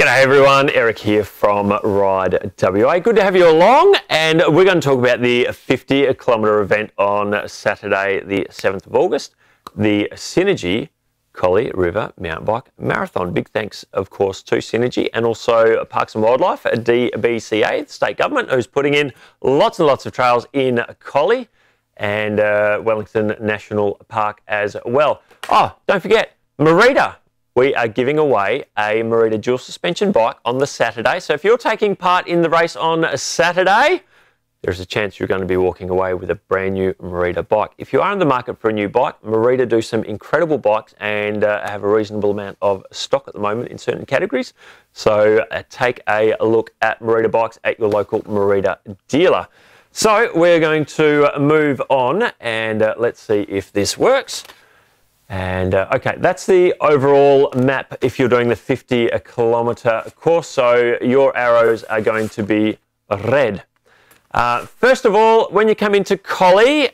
G'day everyone, Erik here from RideWA. Good to have you along, and we're going to talk about the 50-kilometre event on Saturday the 7th of August, the Synergy Collie River Mountain Bike Marathon. Big thanks, of course, to Synergy and also Parks and Wildlife, DBCA, the state government, who's putting in lots and lots of trails in Collie and Wellington National Park as well. Oh, don't forget, Merida. We are giving away a Merida dual suspension bike on the Saturday. So if you're taking part in the race on Saturday, there's a chance you're going to be walking away with a brand new Merida bike. If you are in the market for a new bike, Merida do some incredible bikes and have a reasonable amount of stock at the moment in certain categories. So take a look at Merida bikes at your local Merida dealer. So we're going to move on and let's see if this works. And okay, that's the overall map if you're doing the 50-kilometre course. So your arrows are going to be red. First of all, when you come into Collie,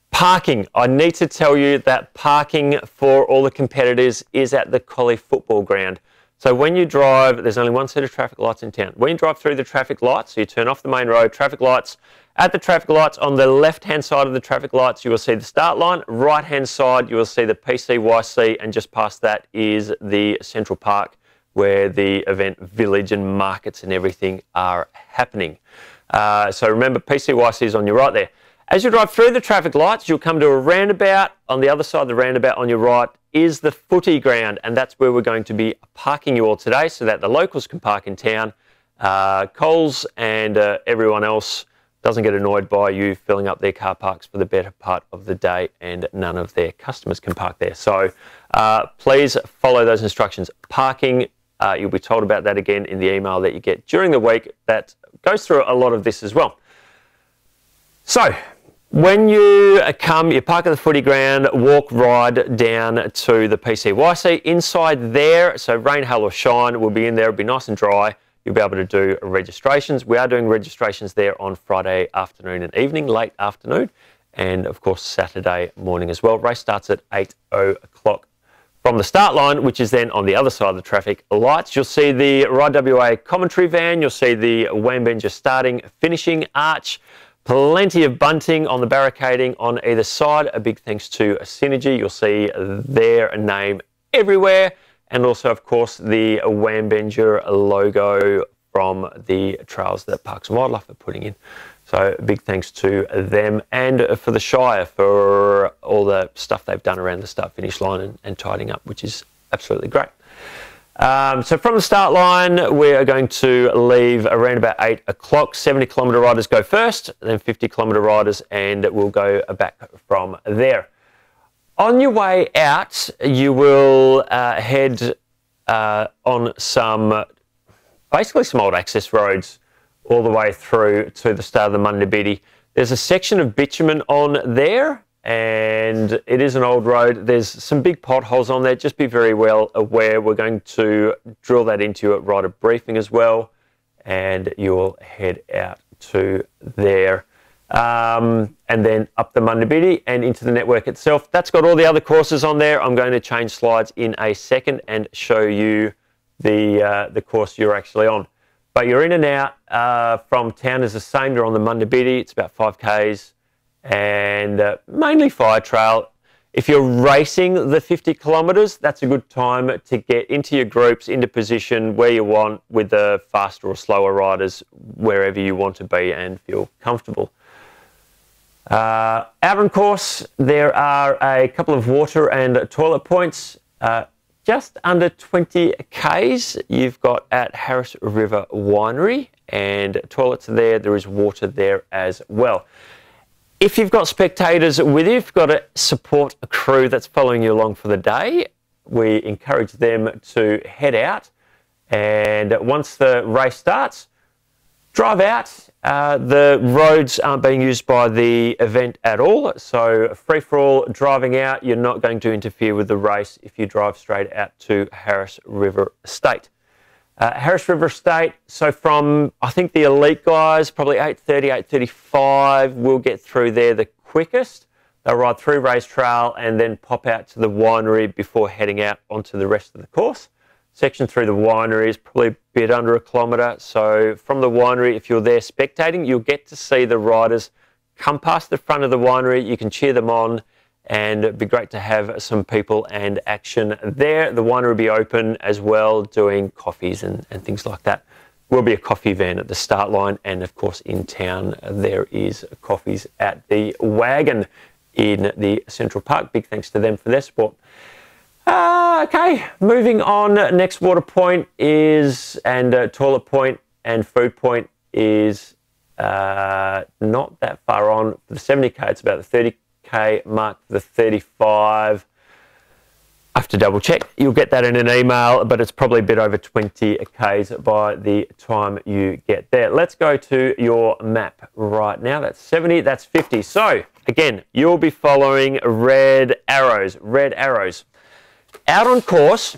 parking. I need to tell you that parking for all the competitors is at the Collie football ground. So when you drive, there's only one set of traffic lights in town. When you drive through the traffic lights, so you turn off the main road, traffic lights. At the traffic lights, on the left-hand side of the traffic lights, you will see the start line. Right-hand side, you will see the PCYC, and just past that is the Central Park, where the event village and markets and everything are happening. So remember, PCYC is on your right there. As you drive through the traffic lights, you'll come to a roundabout. On the other side of the roundabout on your right is the footy ground, and that's where we're going to be parking you all today so that the locals can park in town. Coles and everyone else doesn't get annoyed by you filling up their car parks for the better part of the day, and none of their customers can park there. So please follow those instructions. Parking, you'll be told about that again in the email that you get during the week that goes through a lot of this as well. So when you come, you park at the footy ground, walk right down to the PCYC. Inside there, so rain, hail or shine, we'll be in there, it'll be nice and dry. You'll be able to do registrations. We are doing registrations there on Friday afternoon and evening, late afternoon, and of course Saturday morning as well. Race starts at 8:00 from the start line, which is then on the other side of the traffic lights. You'll see the RideWA commentary van. You'll see the Wambenger starting, finishing arch. Plenty of bunting on the barricading on either side. A big thanks to Synergy. You'll see their name everywhere. And also, of course, the Wambenger logo from the trails that Parks and Wildlife are putting in. So big thanks to them and for the Shire for all the stuff they've done around the start-finish line and tidying up, which is absolutely great. So from the start line, we are going to leave around about 8:00. 70-kilometre riders go first, then 50-kilometre riders, and we'll go back from there. On your way out, you will head on basically some old access roads all the way through to the start of the Mundabiddi. There's a section of bitumen on there, and it is an old road. There's some big potholes on there. Just be very well aware. We're going to drill that into you at rider briefing as well, and you'll head out to there. And then up the Mundabiddi and into the network itself. That's got all the other courses on there. I'm going to change slides in a second and show you the course you're actually on. But you're in and out from town is the same. You're on the Mundabiddi. It's about 5 k's and mainly fire trail. If you're racing the 50 kilometres, that's a good time to get into your groups, into position where you want with the faster or slower riders, wherever you want to be and feel comfortable. Out on course, there are a couple of water and toilet points. Just under 20 k's, you've got at Harris River Winery, and toilets are there. There is water there as well. If you've got spectators with you, if you've got to support a crew that's following you along for the day, we encourage them to head out, and once the race starts, drive out. The roads aren't being used by the event at all, so free-for-all driving out. You're not going to interfere with the race if you drive straight out to Harris River Estate. Harris River Estate, so from, I think the elite guys, probably 8:30, 8:35, will get through there the quickest. They'll ride through Race Trail and then pop out to the winery before heading out onto the rest of the course. Section through the winery is probably a bit under 1 kilometre. So from the winery, if you're there spectating, you'll get to see the riders come past the front of the winery. You can cheer them on, and it'd be great to have some people and action there. The winery will be open as well, doing coffees and things like that. Will be a coffee van at the start line, and of course in town there is coffees at the Wagon in the Central Park. Big thanks to them for their support. Okay, moving on. Next water point is, and toilet point and food point is not that far on. For the 70k, it's about the 30k mark. For the 35, I have to double check. You'll get that in an email, but it's probably a bit over 20 k's by the time you get there. Let's go to your map right now. That's 70, that's 50. So again, you'll be following red arrows, out on course.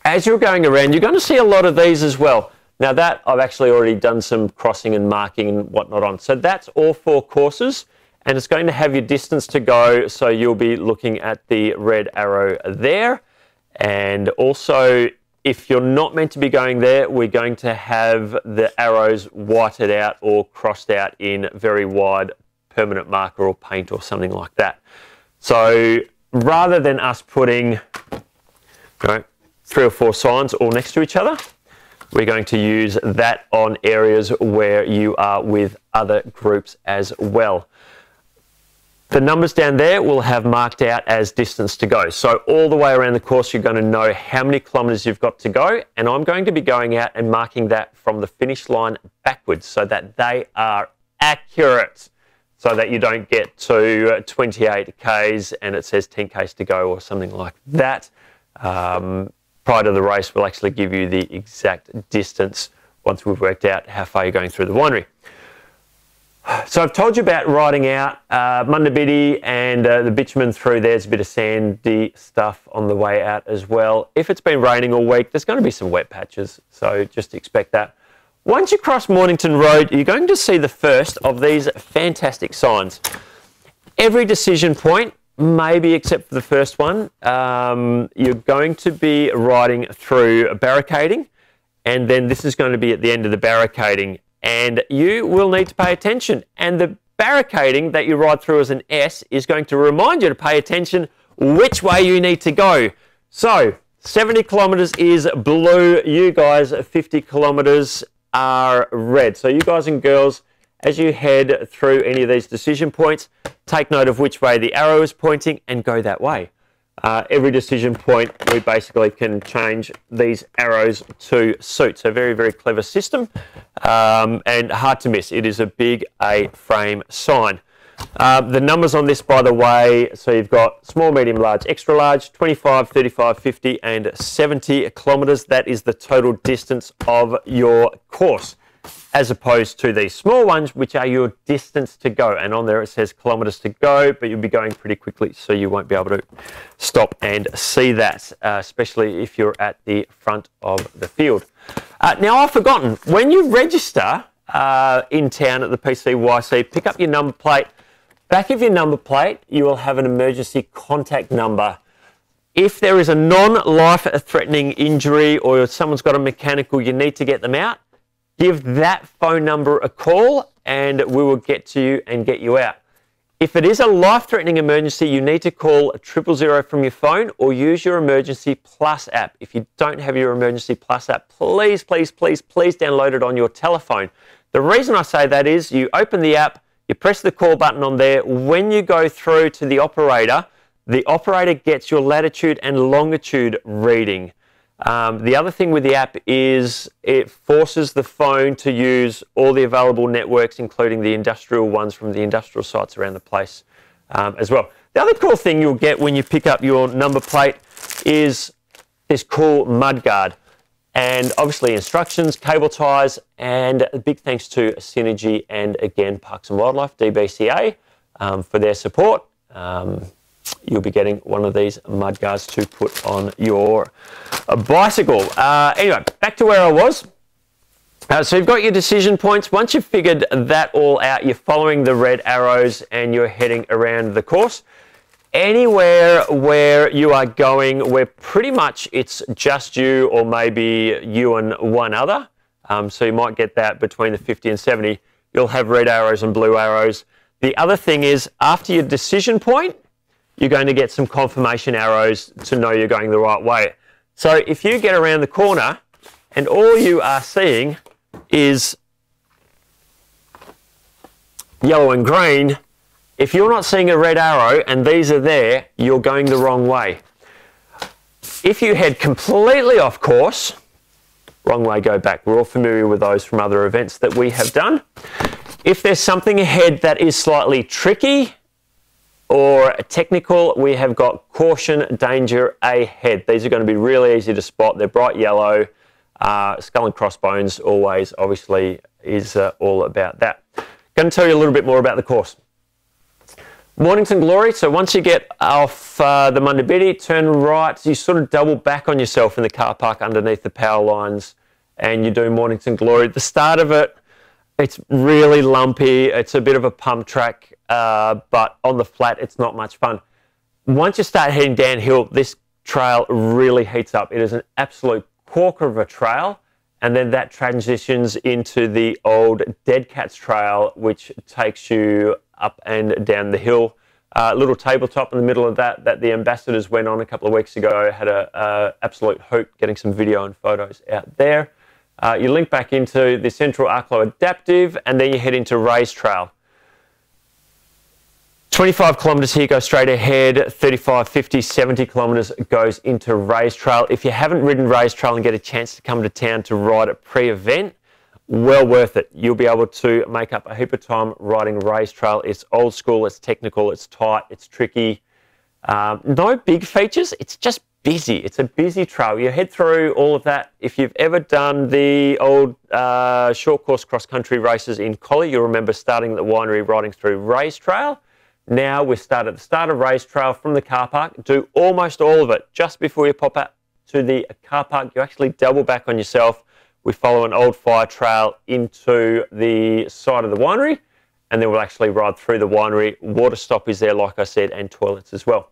As you're going around, you're going to see a lot of these as well. Now that I've actually already done some crossing and marking and whatnot on. So that's all 4 courses, and it's going to have your distance to go. So you'll be looking at the red arrow there. And also, if you're not meant to be going there, we're going to have the arrows whited out or crossed out in very wide permanent marker or paint or something like that. So rather than us putting 3 or 4 signs all next to each other, we're going to use that on areas where you are with other groups as well. The numbers down there will have marked out as distance to go. So all the way around the course, you're going to know how many kilometres you've got to go. And I'm going to be going out and marking that from the finish line backwards so that they are accurate, so that you don't get to 28 k's and it says 10 k's to go or something like that. Prior to the race, we'll actually give you the exact distance once we've worked out how far you're going through the winery. So I've told you about riding out Mundabiddi and the bitumen through. There's a bit of sandy stuff on the way out as well. If it's been raining all week, there's going to be some wet patches, so just expect that. Once you cross Mornington Road, you're going to see the first of these fantastic signs. Every decision point, maybe except for the first one, you're going to be riding through a barricading, and then this is going to be at the end of the barricading, and you will need to pay attention. And the barricading that you ride through as an S is going to remind you to pay attention which way you need to go. So 70 kilometres is blue, you guys 50 kilometres are red. So you guys and girls, as you head through any of these decision points, take note of which way the arrow is pointing and go that way. Every decision point, we basically can change these arrows to suit. So very, very clever system, and hard to miss. It is a big A-frame sign. The numbers on this, by the way, so you've got small, medium, large, extra large, 25, 35, 50 and 70 kilometres. That is the total distance of your course, as opposed to these small ones, which are your distance to go. And on there it says kilometres to go, but you'll be going pretty quickly, so you won't be able to stop and see that, especially if you're at the front of the field. Now, I've forgotten, when you register in town at the PCYC, pick up your number plate. Back of your number plate, you will have an emergency contact number. If there is a non-life-threatening injury or someone's got a mechanical, you need to get them out, give that phone number a call and we will get to you and get you out. If it is a life-threatening emergency, you need to call 000 from your phone or use your Emergency Plus app. If you don't have your Emergency Plus app, please, please, please, please download it on your telephone. The reason I say that is you open the app, you press the call button on there. When you go through to the operator gets your latitude and longitude reading. The other thing with the app is it forces the phone to use all the available networks, including the industrial ones from the industrial sites around the place as well. The other cool thing you'll get when you pick up your number plate is this cool mudguard. And obviously instructions, cable ties, and a big thanks to Synergy and again Parks and Wildlife, DBCA, for their support. You'll be getting one of these mudguards to put on your bicycle. Anyway, back to where I was. So you've got your decision points. Once you've figured that all out, you're following the red arrows and you're heading around the course. anywhere where you are going where pretty much it's just you or maybe you and one other, so you might get that between the 50 and 70, you'll have red arrows and blue arrows. The other thing is, after your decision point, you're going to get some confirmation arrows to know you're going the right way. So if you get around the corner and all you are seeing is yellow and green, if you're not seeing a red arrow and these are there, you're going the wrong way. If you head completely off course, wrong way, go back. We're all familiar with those from other events that we have done. If there's something ahead that is slightly tricky or technical, we have got caution, danger ahead. These are going to be really easy to spot. They're bright yellow. Skull and crossbones always, obviously, is all about that. Going to tell you a little bit more about the course. Mornington Glory, so once you get off the Mundabiddi, turn right, you sort of double back on yourself in the car park underneath the power lines and you do Mornington Glory. The start of it, it's really lumpy, it's a bit of a pump track, but on the flat it's not much fun. Once you start heading downhill, this trail really heats up. It is an absolute corker of a trail, and then that transitions into the old Dead Cats Trail, which takes you up and down the hill. Little tabletop in the middle of that the ambassadors went on a couple of weeks ago. Had a absolute hoot getting some video and photos out there. You link back into the Central Arklow Adaptive, and then you head into Race Trail. 25 kilometres here, go straight ahead. 35, 50, 70 kilometres goes into Race Trail. If you haven't ridden Race Trail and get a chance to come to town to ride it pre-event, well worth it. You'll be able to make up a heap of time riding Race Trail. It's old school, it's technical, it's tight, it's tricky. No big features, it's just busy. It's a busy trail. You head through all of that. If you've ever done the old short course cross-country races in Collie, you'll remember starting at the winery, riding through Race Trail. Now we start at the start of Race Trail from the car park, do almost all of it. Just before you pop out to the car park, you actually double back on yourself. We follow an old fire trail into the side of the winery, and then we'll actually ride through the winery. Water stop is there, like I said, and toilets as well.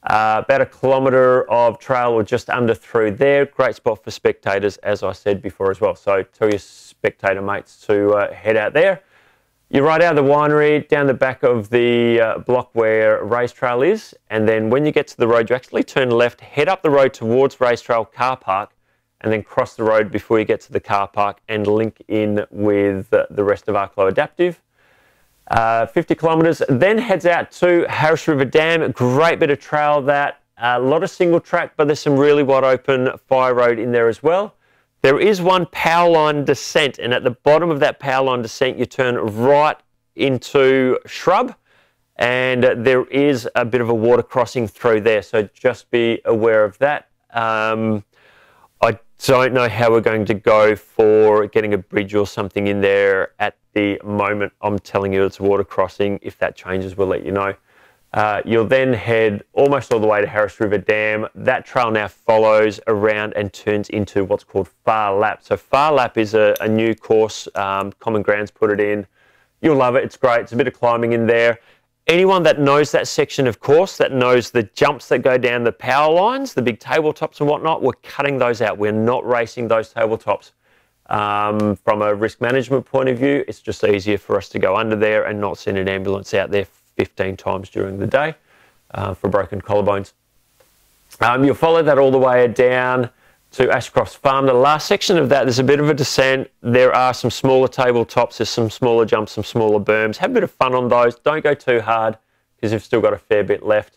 About a kilometre of trail or just under through there. Great spot for spectators, as I said before as well. So tell your spectator mates to head out there. You ride out of the winery, down the back of the block where Race Trail is, and then when you get to the road, you actually turn left, head up the road towards Race Trail car park, and then cross the road before you get to the car park and link in with the rest of Arklow Adaptive. 50 kilometres, then heads out to Harris River Dam. Great bit of trail that, a lot of single track, but there's some really wide open fire road in there as well. There is one power line descent, and at the bottom of that power line descent, you turn right into shrub, and there is a bit of a water crossing through there, so just be aware of that. I don't know how we're going to go for getting a bridge or something in there at the moment. I'm telling you it's a water crossing. If that changes, we'll let you know. You'll then head almost all the way to Harris River Dam. That trail now follows around and turns into what's called Far Lap. So Far Lap is a new course. Common Grounds put it in. You'll love it. It's great. It's a bit of climbing in there. Anyone that knows that section of course, that knows the jumps that go down the power lines, the big tabletops and whatnot, we're cutting those out. We're not racing those tabletops. From a risk management point of view, it's just easier for us to go under there and not send an ambulance out there 15 times during the day for broken collarbones. You'll follow that all the way down to Ashcroft's Farm. The last section of that, there's a bit of a descent. There are some smaller tabletops, there's some smaller jumps, some smaller berms. Have a bit of fun on those. Don't go too hard because you've still got a fair bit left.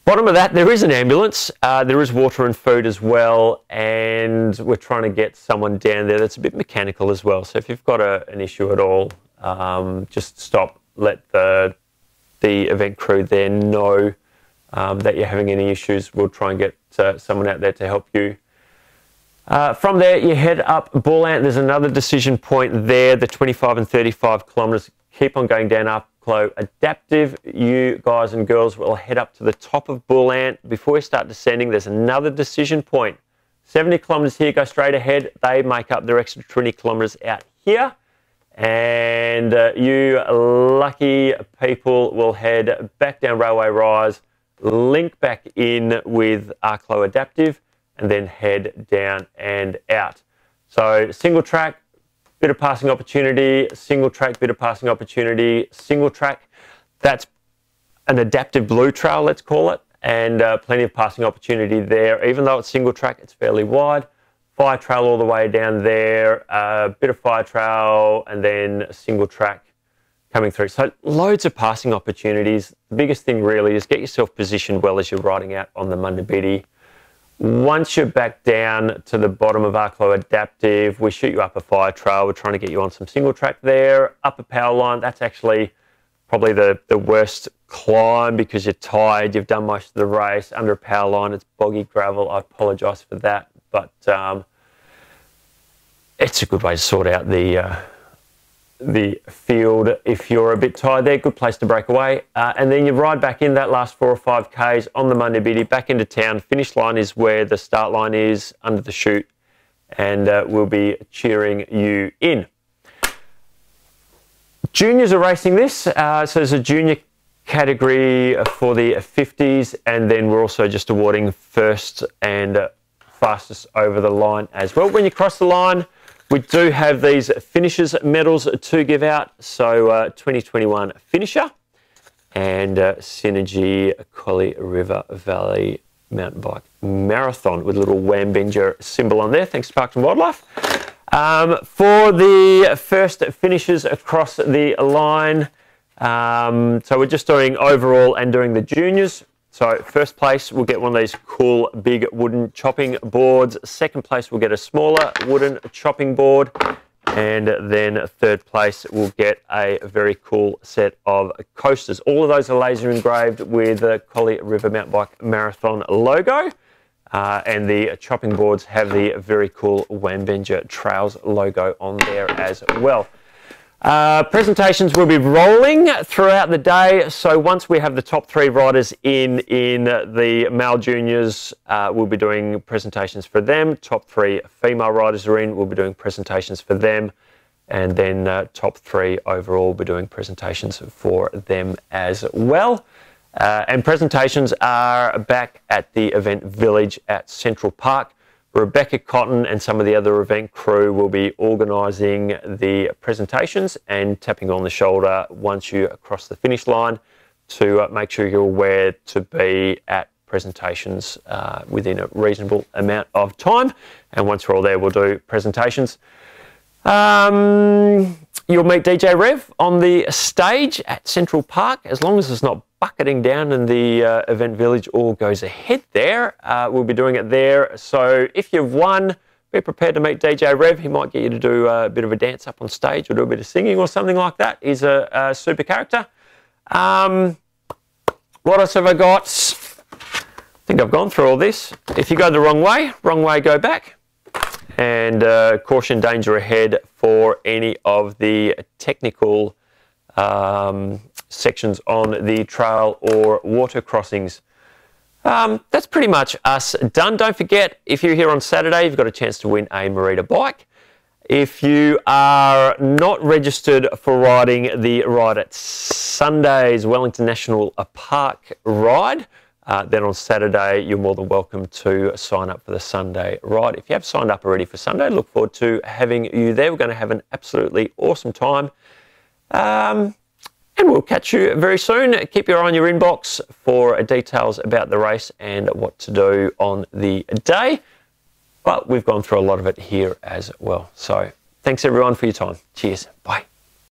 Bottom of that, there is an ambulance. There is water and food as well, and we're trying to get someone down there that's a bit mechanical as well. So if you've got an issue at all, just stop, let the event crew there know that you're having any issues. We'll try and get someone out there to help you. From there, you head up Bullant. There's another decision point there. The 25 and 35 kilometres keep on going down Arklow Adaptive. You guys and girls will head up to the top of Bullant. Before you start descending, there's another decision point. 70 kilometres here, go straight ahead. They make up their extra 20 kilometres out here. and you lucky people will head back down Railway Rise, link back in with Arclo Adaptive, and then head down and out. So single track, bit of passing opportunity, single track, bit of passing opportunity, single track. That's an adaptive blue trail, let's call it, and plenty of passing opportunity there. Even though it's single track, it's fairly wide. Fire trail all the way down there, a bit of fire trail, and then a single track coming through. So loads of passing opportunities. The biggest thing really is get yourself positioned well as you're riding out on the Mundabidi. Once you're back down to the bottom of Arclo Adaptive, we shoot you up a fire trail. We're trying to get you on some single track there. Up a power line, that's actually probably the worst climb because you're tired, you've done most of the race. Under a power line, it's boggy gravel. I apologise for that, but it's a good way to sort out the field if you're a bit tired there. Good place to break away. And then you ride back in that last 4 or 5 Ks on the Mundabidi, back into town. Finish line is where the start line is, under the chute, and we'll be cheering you in. Juniors are racing this, so there's a junior category for the 50s, and then we're also just awarding first and fastest over the line as well. When you cross the line, we do have these finishers medals to give out. So 2021 finisher and Synergy Collie River Valley Mountain Bike Marathon with a little Wambinger symbol on there. Thanks to Parks and Wildlife. For the first finishers across the line, so we're just doing overall and doing the juniors. So first place, we'll get one of these cool big wooden chopping boards. Second place, we'll get a smaller wooden chopping board. And then third place, we'll get a very cool set of coasters. All of those are laser engraved with the Collie River Mountain Bike Marathon logo. And the chopping boards have the very cool Wambinger Trails logo on there as well. Presentations will be rolling throughout the day, so once we have the top 3 riders in the male juniors, we'll be doing presentations for them. Top 3 female riders are in, we'll be doing presentations for them, and then top 3 overall, we'll be doing presentations for them as well. And presentations are back at the event village at Central Park. Rebecca Cotton and some of the other event crew will be organising the presentations and tapping on the shoulder once you cross the finish line to make sure you're aware to be at presentations within a reasonable amount of time. And once we're all there, we'll do presentations. You'll meet DJ Rev on the stage at Central Park, as long as it's not bucketing down and the event village all goes ahead there. We'll be doing it there. So if you've won, be prepared to meet DJ Rev. He might get you to do a bit of a dance up on stage or do a bit of singing or something like that. He's a super character. What else have I got? I think I've gone through all this. If you go the wrong way, go back. And caution, danger ahead for any of the technical sections on the trail or water crossings. That's pretty much us done. Don't forget, if you're here on Saturday, you've got a chance to win a Merida bike. If you are not registered for riding the Ride at Sunday's Wellington National Park ride, then on Saturday, you're more than welcome to sign up for the Sunday ride. If you have signed up already for Sunday, look forward to having you there. We're going to have an absolutely awesome time. And we'll catch you very soon. Keep your eye on your inbox for details about the race and what to do on the day. But we've gone through a lot of it here as well. So thanks everyone for your time. Cheers. Bye.